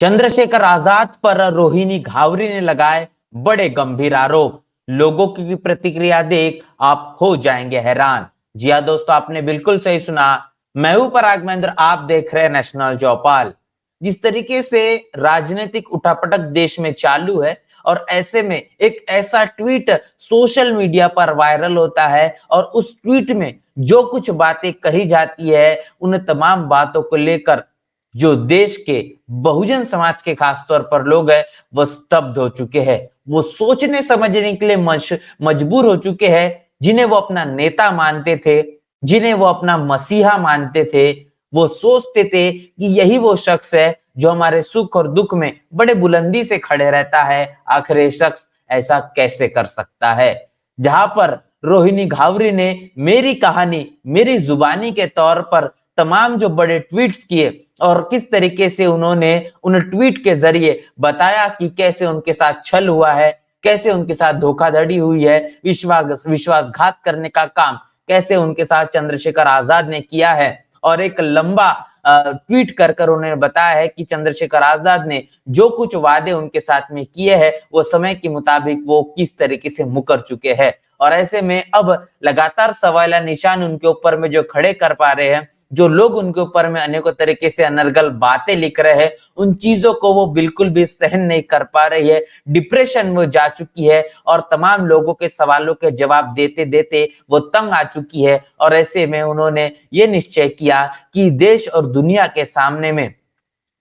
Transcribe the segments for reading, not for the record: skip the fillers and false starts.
चंद्रशेखर आजाद पर रोहिणी घावरी ने लगाए बड़े गंभीर आरोप। लोगों की प्रतिक्रिया देख आप हो जाएंगे हैरान। जी हाँ दोस्तों, आपने बिल्कुल सही सुना। मैं हूं पराग महेंद्र, आप देख रहे हैं नेशनल चौपाल। जिस तरीके से राजनीतिक उठापटक देश में चालू है और ऐसे में एक ऐसा ट्वीट सोशल मीडिया पर वायरल होता है और उस ट्वीट में जो कुछ बातें कही जाती है उन तमाम बातों को लेकर जो देश के बहुजन समाज के खास तौर पर लोग हैं वो स्तब्ध हो चुके हैं। वो सोचने समझने के लिए मजबूर हो चुके हैं। जिन्हें वो अपना नेता मानते थे, जिन्हें वो अपना मसीहा मानते थे, वो सोचते थे कि यही वो शख्स है जो हमारे सुख और दुख में बड़े बुलंदी से खड़े रहता है। आखिर ये शख्स ऐसा कैसे कर सकता है? जहां पर रोहिणी घावरी ने मेरी कहानी मेरी जुबानी के तौर पर तमाम जो बड़े ट्वीट्स किए और किस तरीके से उन्होंने उन ट्वीट के जरिए बताया कि कैसे उनके साथ छल हुआ है, कैसे उनके साथ धोखाधड़ी हुई है, विश्वासघात करने का काम कैसे उनके साथ चंद्रशेखर आजाद ने किया है। और एक लंबा ट्वीट कर कर उन्होंने बताया है कि चंद्रशेखर आजाद ने जो कुछ वादे उनके साथ में किए हैं वो समय के मुताबिक वो किस तरीके से मुकर चुके हैं। और ऐसे में अब लगातार सवाल निशान उनके ऊपर में जो खड़े कर पा रहे हैं, जो लोग उनके ऊपर में अनेकों तरीके से अनर्गल बातें लिख रहे हैं, उन चीजों को वो बिल्कुल भी सहन नहीं कर पा रही है। डिप्रेशन में जा चुकी है और तमाम लोगों के सवालों के जवाब देते देते वो तंग आ चुकी है। और ऐसे में उन्होंने ये निश्चय किया कि देश और दुनिया के सामने में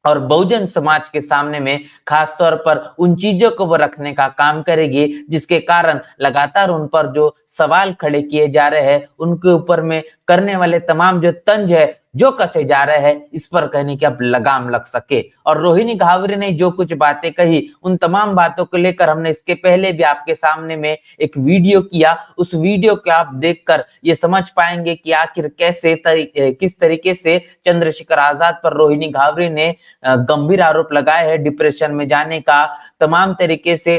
और बहुजन समाज के सामने में खास तौर पर उन चीजों को वो रखने का काम करेगी जिसके कारण लगातार उन पर जो सवाल खड़े किए जा रहे हैं उनके ऊपर में करने वाले तमाम जो तंज है जो कसे जा रहे हैं इस पर कहने की अब लगाम लग सके। और रोहिणी घावरी ने जो कुछ बातें कही उन तमाम बातों को लेकर हमने इसके पहले भी आपके सामने में एक वीडियो किया। उस वीडियो को आप देखकर ये समझ पाएंगे कि आखिर किस तरीके से चंद्रशेखर आजाद पर रोहिणी घावरी ने गंभीर आरोप लगाए हैं डिप्रेशन में जाने का, तमाम तरीके से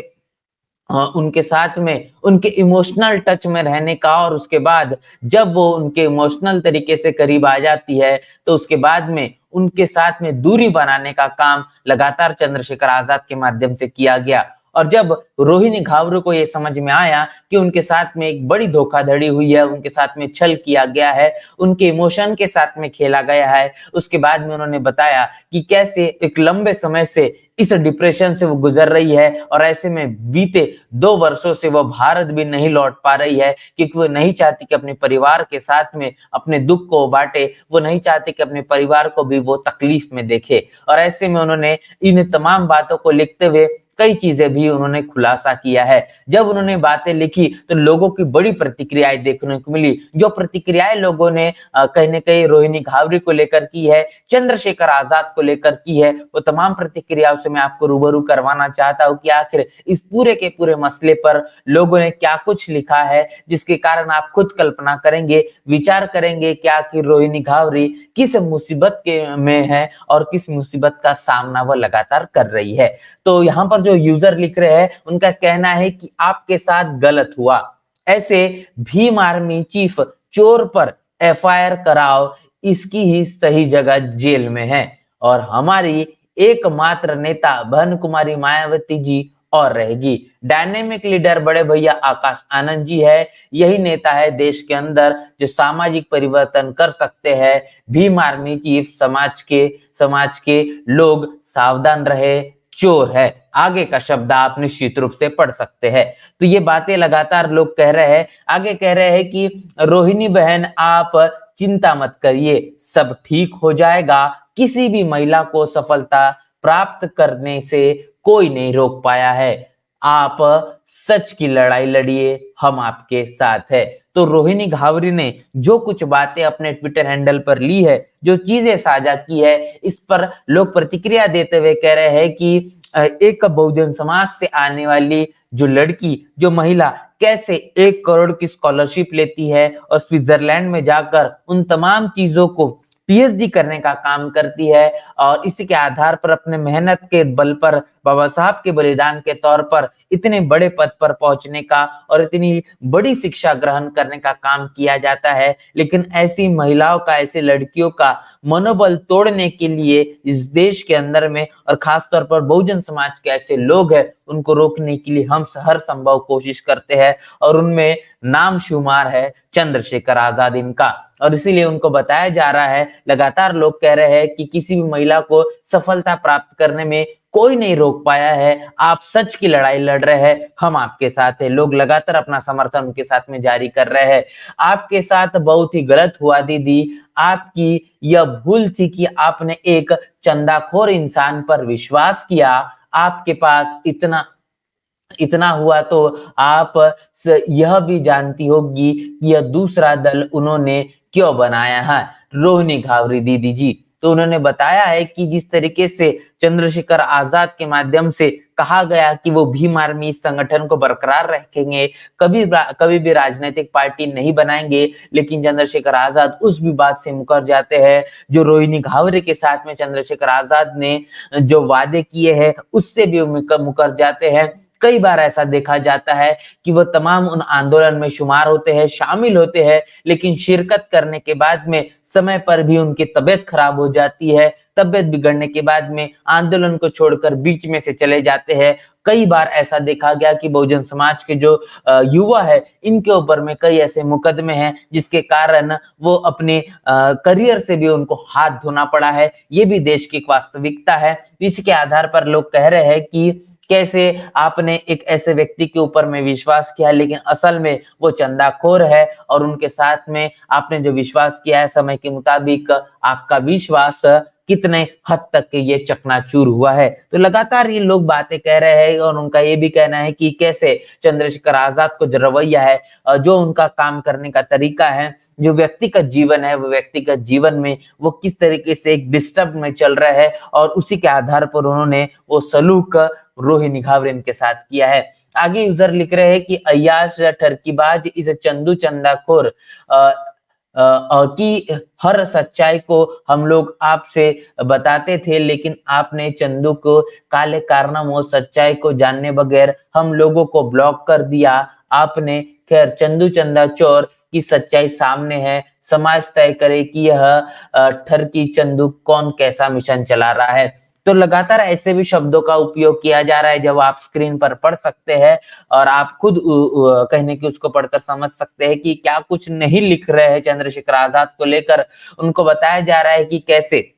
उनके साथ में उनके इमोशनल टच में रहने का। और उसके बाद जब वो उनके इमोशनल तरीके से करीब आ जाती है तो उसके बाद में उनके साथ में दूरी बनाने का काम लगातार चंद्रशेखर आजाद के माध्यम से किया गया। और जब रोहिणी घावरे को ये समझ में आया कि उनके साथ में एक बड़ी धोखाधड़ी हुई है, उनके साथ में छल किया गया है, उनके इमोशन के साथ में खेला गया है, उसके बाद में उन्होंने बताया कि कैसे एक लंबे समय से इस डिप्रेशन से वो गुजर रही है और ऐसे में बीते 2 वर्षों से वो भारत भी नहीं लौट पा रही है क्योंकि वो नहीं चाहती कि अपने परिवार के साथ में अपने दुख को बांटे, वो नहीं चाहती कि अपने परिवार को भी वो तकलीफ में देखे। और ऐसे में उन्होंने इन तमाम बातों को लिखते हुए कई चीजें भी उन्होंने खुलासा किया है। जब उन्होंने बातें लिखी तो लोगों की बड़ी प्रतिक्रियाएं देखने को मिली। जो प्रतिक्रियाएं लोगों ने कहीं न कहीं रोहिणी घावरी को लेकर की है, चंद्रशेखर आजाद को लेकर की है, वो तमाम प्रतिक्रियाओं से मैं आपको रूबरू करवाना चाहता हूं कि आखिर इस पूरे के पूरे मसले पर लोगों ने क्या कुछ लिखा है, जिसके कारण आप खुद कल्पना करेंगे, विचार करेंगे कि आखिर रोहिणी घावरी किस मुसीबत के में है और किस मुसीबत का सामना वो लगातार कर रही है। तो यहाँ पर जो यूजर लिख रहे हैं उनका कहना है कि आपके साथ गलत हुआ, ऐसे भीम आर्मी चीफ चोर पर एफआईआर कराओ, इसकी ही सही जगह जेल में है। और हमारी एकमात्र नेता बहन कुमारी मायावती जी और रहेगी। डायनेमिक लीडर बड़े भैया आकाश आनंद जी है, यही नेता है देश के अंदर जो सामाजिक परिवर्तन कर सकते हैं। भीम आर्मी चीफ समाज के लोग सावधान रहे, चोर है। आगे का शब्द आप निश्चित रूप से पढ़ सकते हैं। तो ये बातें लगातार लोग कह रहे हैं। आगे कह रहे हैं कि रोहिणी बहन आप चिंता मत करिए, सब ठीक हो जाएगा। किसी भी महिला को सफलता प्राप्त करने से कोई नहीं रोक पाया है। आप सच की लड़ाई लड़िए, हम आपके साथ है। तो रोहिणी घावरी ने जो कुछ बातें अपने ट्विटर हैंडल पर ली है, जो चीजें साझा की है, इस पर लोग प्रतिक्रिया देते हुए कह रहे हैं कि एक बहुजन समाज से आने वाली जो लड़की, जो महिला कैसे 1 करोड़ की स्कॉलरशिप लेती है और स्विट्जरलैंड में जाकर उन तमाम चीजों को पीएचडी करने का काम करती है और इसी के आधार पर अपने मेहनत के बल पर बाबा साहब के बलिदान के तौर पर इतने बड़े पद पर पहुंचने का और इतनी बड़ी शिक्षा ग्रहण करने का काम किया जाता है, लेकिन ऐसी महिलाओं का, ऐसी लड़कियों का मनोबल तोड़ने के लिए इस देश के अंदर में और खास तौर पर बहुजन समाज के ऐसे लोग हैं, उनको रोकने के लिए हम हर संभव कोशिश करते हैं और उनमें नाम शुमार है चंद्रशेखर आजाद इनका। और इसीलिए उनको बताया जा रहा है, लगातार लोग कह रहे हैं कि किसी भी महिला को सफलता प्राप्त करने में कोई नहीं रोक पाया है, आप सच की लड़ाई लड़ रहे हैं, हम आपके साथ हैं। लोग लगातार अपना समर्थन उनके साथ में जारी कर रहे हैं। आपके साथ बहुत ही गलत हुआ दीदी, आपकी यह भूल थी कि आपने एक चंदाखोर इंसान पर विश्वास किया। आपके पास इतना इतना हुआ तो आप यह भी जानती होगी कि यह दूसरा दल उन्होंने क्यों बनाया है, रोहिणी घावरी दीदी जी। तो उन्होंने बताया है कि जिस तरीके से चंद्रशेखर आजाद के माध्यम से कहा गया कि वो भीम आर्मी इस संगठन को बरकरार रखेंगे, कभी भी राजनीतिक पार्टी नहीं बनाएंगे, लेकिन चंद्रशेखर आजाद उस भी बात से मुकर जाते हैं। जो रोहिणी घावरे के साथ में चंद्रशेखर आजाद ने जो वादे किए हैं उससे भी मुकर जाते हैं। कई बार ऐसा देखा जाता है कि वो तमाम उन आंदोलन में शुमार होते हैं, शामिल होते हैं, लेकिन शिरकत करने के बाद में समय पर भी उनकी तबीयत खराब हो जाती है। तबीयत बिगड़ने के बाद में आंदोलन को छोड़कर बीच में से चले जाते हैं। कई बार ऐसा देखा गया कि बहुजन समाज के जो युवा है, इनके ऊपर में कई ऐसे मुकदमे हैं जिसके कारण वो अपने करियर से भी उनको हाथ धोना पड़ा है। ये भी देश की एक वास्तविकता है। इसके आधार पर लोग कह रहे हैं कि कैसे आपने एक ऐसे व्यक्ति के ऊपर में विश्वास किया, लेकिन असल में वो चंदाखोर है और उनके साथ में आपने जो विश्वास किया है, समय के मुताबिक आपका विश्वास कितने हद तक के ये चकनाचूर हुआ है। तो लगातार ये लोग बातें कह रहे हैं और उनका ये भी कहना है कि कैसे चंद्रशेखर आजाद को जो रवैया है, जो उनका काम करने का तरीका है, जो व्यक्तिगत जीवन है, वो व्यक्तिगत जीवन में वो किस तरीके से एक डिस्टर्ब में चल रहा है और उसी के आधार पर उन्होंने वो सलूक रोहिणी घावरे के साथ किया है। आगे यूजर लिख रहे हैं कि अय्याश ठरकीबाज इस चंदू चंदाखोर की हर सच्चाई को हम लोग आपसे बताते थे, लेकिन आपने चंदू को काले कारनामों सच्चाई को जानने बगैर हम लोगों को ब्लॉक कर दिया। आपने खैर चंदू चंदा चोर की सच्चाई सामने है, समाज तय करे कि यह ठरकी चंदू कौन कैसा मिशन चला रहा है। तो लगातार ऐसे भी शब्दों का उपयोग किया जा रहा है जब आप स्क्रीन पर पढ़ सकते हैं और आप खुद कहने की उसको पढ़कर समझ सकते हैं कि क्या कुछ नहीं लिख रहे हैं चंद्रशेखर आजाद को लेकर। उनको बताया जा रहा है कि कैसे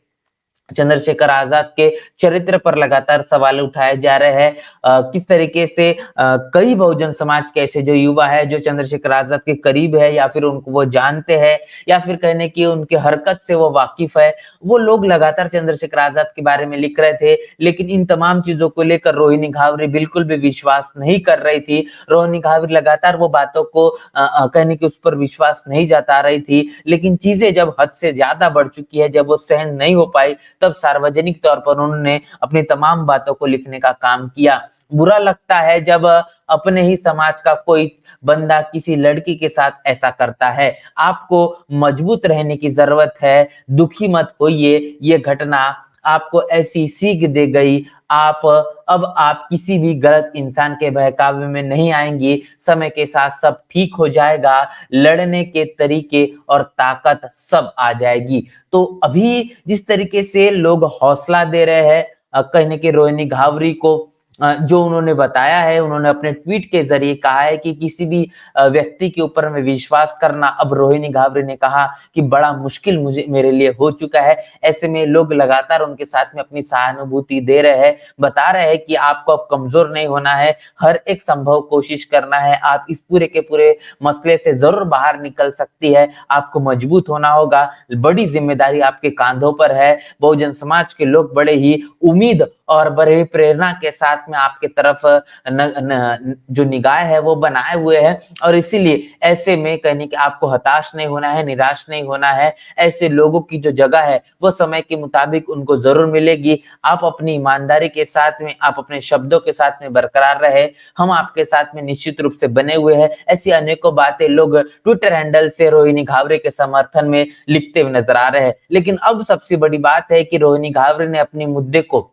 चंद्रशेखर आजाद के चरित्र पर लगातार सवाल उठाए जा रहे हैं। किस तरीके से कई बहुजन समाज के ऐसे जो युवा है जो चंद्रशेखर आजाद के करीब है या फिर उनको वो जानते हैं या फिर कहने की उनके हरकत से वो वाकिफ है, वो लोग लगातार चंद्रशेखर आजाद के बारे में लिख रहे थे। लेकिन इन तमाम चीजों को लेकर रोहिणी घावरे बिल्कुल भी विश्वास नहीं कर रही थी। रोहिणी घावरे लगातार वो बातों को कहने की उस पर विश्वास नहीं जता रही थी, लेकिन चीजें जब हद से ज्यादा बढ़ चुकी है, जब वो सहन नहीं हो पाई, तब सार्वजनिक तौर पर उन्होंने अपनी तमाम बातों को लिखने का काम किया। बुरा लगता है जब अपने ही समाज का कोई बंदा किसी लड़की के साथ ऐसा करता है। आपको मजबूत रहने की जरूरत है, दुखी मत होइए। ये घटना आपको ऐसी सीख दे गई। अब आप किसी भी गलत इंसान के बहकावे में नहीं आएंगी। समय के साथ सब ठीक हो जाएगा, लड़ने के तरीके और ताकत सब आ जाएगी। तो अभी जिस तरीके से लोग हौसला दे रहे हैं कहने के रोहिणी घावरी को, जो उन्होंने बताया है, उन्होंने अपने ट्वीट के जरिए कहा है कि किसी भी व्यक्ति के ऊपर में विश्वास करना अब रोहिणी घावरे ने कहा कि बड़ा मुश्किल मेरे लिए हो चुका है। ऐसे में लोग लगातार उनके साथ में अपनी सहानुभूति दे रहे हैं, बता रहे हैं कि आपको अब कमजोर नहीं होना है, हर एक संभव कोशिश करना है, आप इस पूरे के पूरे मसले से जरूर बाहर निकल सकती है, आपको मजबूत होना होगा, बड़ी जिम्मेदारी आपके कांधों पर है। बहुजन समाज के लोग बड़े ही उम्मीद और बड़े प्रेरणा के साथ में आपके तरफ जो निगाह है वो बनाए हुए हैं और इसीलिए ऐसे में कहने कि आपको हताश नहीं होना है, निराश नहीं होना है। ऐसे लोगों की जो जगह है वो समय के मुताबिक उनको जरूर मिलेगी। आप अपनी ईमानदारी के साथ में, आप अपने शब्दों के साथ में बरकरार रहे, हम आपके साथ में निश्चित रूप से बने हुए हैं। ऐसी अनेकों बातें लोग ट्विटर हैंडल से रोहिणी घावरे के समर्थन में लिखते हुए नजर आ रहे हैं। लेकिन अब सबसे बड़ी बात है कि रोहिणी घावरे ने अपने मुद्दे को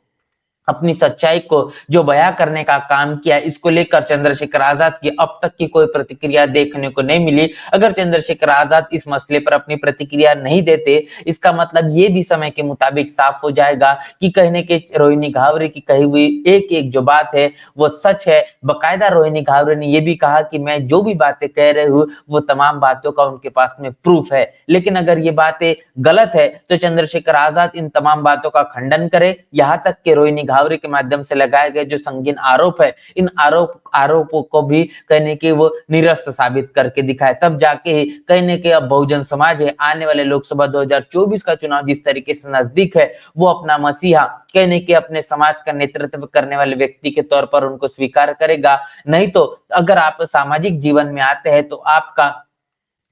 अपनी सच्चाई को जो बयां करने का काम किया, इसको लेकर चंद्रशेखर आजाद की अब तक की कोई प्रतिक्रिया देखने को नहीं मिली। अगर चंद्रशेखर आजाद इस मसले पर अपनी प्रतिक्रिया नहीं देते, इसका मतलब ये भी समय के मुताबिक साफ हो जाएगा कि कहीं न कहीं रोहिणी घावरे की कही हुई एक-एक जो बात है वो सच है। बकायदा रोहिणी घावरे ने ये भी कहा कि मैं जो भी बातें कह रही हूँ वो तमाम बातों का उनके पास में प्रूफ है। लेकिन अगर ये बातें गलत है तो चंद्रशेखर आजाद इन तमाम बातों का खंडन करे, यहाँ तक कि रोहिणी घावरे के माध्यम से लगाए गए जो संगीन आरोप है, इन आरोपों को भी कहीं न कहीं वो निरस्त साबित करके दिखाए। तब जाके ही कहीं न कहीं अब बहुजन समाज है, आने वाले लोकसभा 2024 का चुनाव जिस तरीके से नजदीक है, वो अपना मसीहा कहीं न कहीं अपने समाज का नेतृत्व करने वाले व्यक्ति के तौर पर उनको स्वीकार करेगा। नहीं तो अगर आप सामाजिक जीवन में आते हैं तो आपका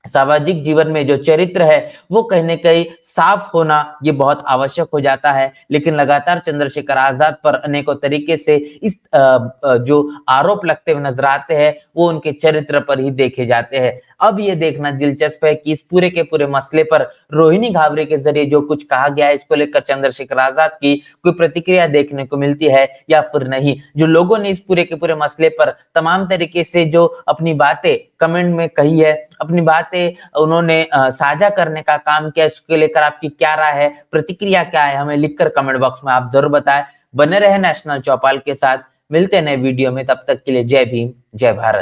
सामाजिक जीवन में जो चरित्र है वो कहीं न कहीं साफ होना ये बहुत आवश्यक हो जाता है। लेकिन लगातार चंद्रशेखर आजाद पर अनेकों तरीके से इस जो आरोप लगते हुए नजर आते हैं वो उनके चरित्र पर ही देखे जाते हैं। अब ये देखना दिलचस्प है कि इस पूरे के पूरे मसले पर रोहिणी घावरे के जरिए जो कुछ कहा गया है, इसको लेकर चंद्रशेखर आजाद की कोई प्रतिक्रिया देखने को मिलती है या फिर नहीं। जो लोगों ने इस पूरे के पूरे मसले पर तमाम तरीके से जो अपनी बातें कमेंट में कही है, अपनी बातें उन्होंने साझा करने का काम किया, इसको लेकर आपकी क्या राय है, प्रतिक्रिया क्या है, हमें लिखकर कमेंट बॉक्स में आप जरूर बताएं। बने रहे नेशनल चौपाल के साथ, मिलते हैं नए वीडियो में, तब तक के लिए जय भीम, जय भारत।